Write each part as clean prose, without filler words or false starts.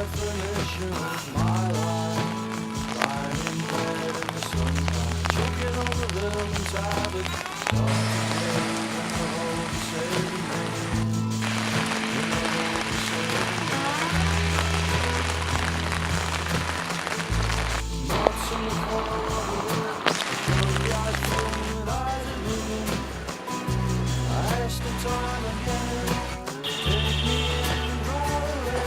definition of my life. Lying in bed in the sunlight, choking on the lemon tablet. Dark again, and the hope is saving me. And the hope is saving me. Knots in the corner of the room, the eyes full with eyes of women. I asked the time again. Take me in and draw away.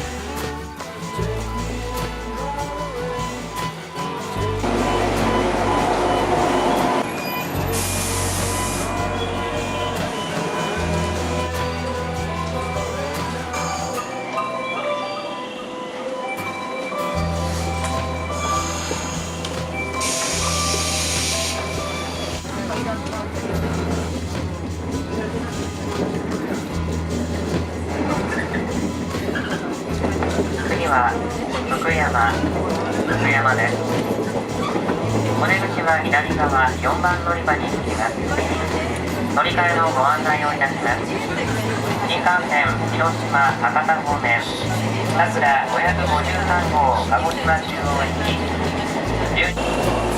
Take me in and draw away. Take me次は福山です。お出口は左側4番乗り場に着きます。乗り換えのご案内をいたします。新幹線広島博多方面さくら553号鹿児島中央駅10